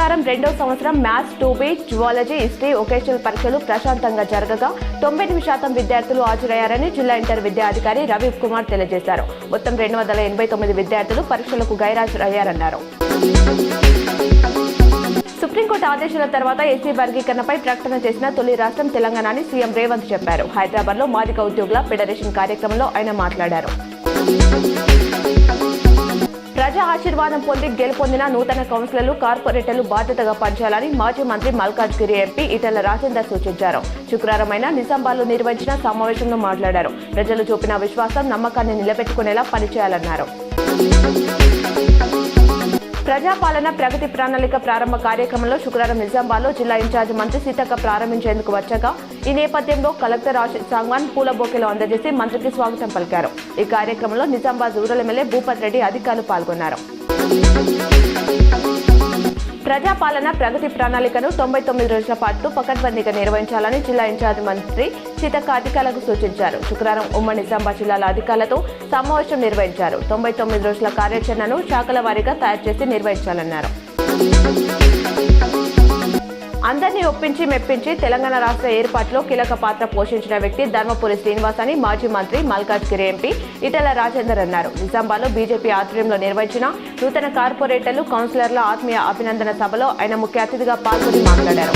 శుక్రవారం 2వ సంవత్సరం maths 2B zoology history vocational పరీక్షలు ప్రశాంతంగా జరగగా 98% విద్యార్థులు హాజరయ్యారని జిల్లా ఇంటర్ విద్యాధికారి రవి కుమార్ తెలియజేశారు. మొత్తం 289 విద్యార్థులు పరీక్షలకు గైర్హాజరయ్యారన్నారు. సుప్రీంకోర్టు ఆదేశాల తర్వాత ఎస్సీ వర్గీకరణపై ప్రకటన చేసిన తొలి రాష్ట్రం తెలంగాణ అని సీఎం రేవంత్ చెప్పారు. హైదరాబాద్ లో మాదిక ఉద్యోగుల ఫెడరేషన్ కార్యక్రమంలో ఆయన మాట్లాడారు. ప్రజా ఆశీర్వాదం పొంది గెలుపొందిన నూతన కౌన్సిలర్లు కార్పొరేటర్లు బాధ్యతగా పనిచేయాలని మాజీ మంత్రి మల్కాజ్గిరి ఎంపీ ఈటెల రాజేందర్ సూచించారు. శుక్రవారం నిర్వహించిన సమావేశంలో మాట్లాడారు. ప్రజలు చూపిన విశ్వాసం నమ్మకాన్ని నిలబెట్టుకునేలా పనిచేయాలన్నారు. ప్రజాపాలన ప్రగతి ప్రణాళిక ప్రారంభ కార్యక్రమంలో శుక్రవారం నిజామాబాద్లో జిల్లా ఇన్ఛార్జ్ మంత్రి సీతక్క ప్రారంభించేందుకు వచ్చగా ఈ నేపథ్యంలో కలెక్టర్ ఆశిష్ సాంగ్వాన్ పూల బొకేలు అందజేసి మంత్రికి స్వాగతం పలికారు. ఈ కార్యక్రమంలో నిజామాబాద్ రూరల్ ఎమ్మెల్యే భూపత్ రెడ్డి అధికారులు పాల్గొన్నారు. ప్రజాపాలన ప్రగతి ప్రణాళికను 99 రోజుల పాటు పకడ్బందీగా నిర్వహించాలని జిల్లా ఇన్ఛార్జ్ మంత్రి సీతక్క అధికారులకు సూచించారు. శుక్రవారం ఉమ్మడి నిజామాబాద్ జిల్లాల అధికారులతో సమావేశం నిర్వహించారు. 99 రోజుల కార్యాచరణను శాఖల వారీగా తయారు చేసి నిర్వహించాలన్నారు. అందరినీ ఒప్పించి మెప్పించి తెలంగాణ రాష్ట్ర ఏర్పాటులో కీలక పాత్ర పోషించిన వ్యక్తి ధర్మపురి శ్రీనివాస్ అని మాజీ మంత్రి మల్కాజ్గిరి ఎంపీ ఈటెల రాజేందర్ అన్నారు. నిజామాబాద్లో బీజేపీ ఆధ్వర్యంలో నిర్వహించిన నూతన కార్పొరేటర్లు కౌన్సిలర్ల ఆత్మీయ అభినందన సభలో ఆయన ముఖ్య అతిథిగా పాల్గొని మాట్లాడారు.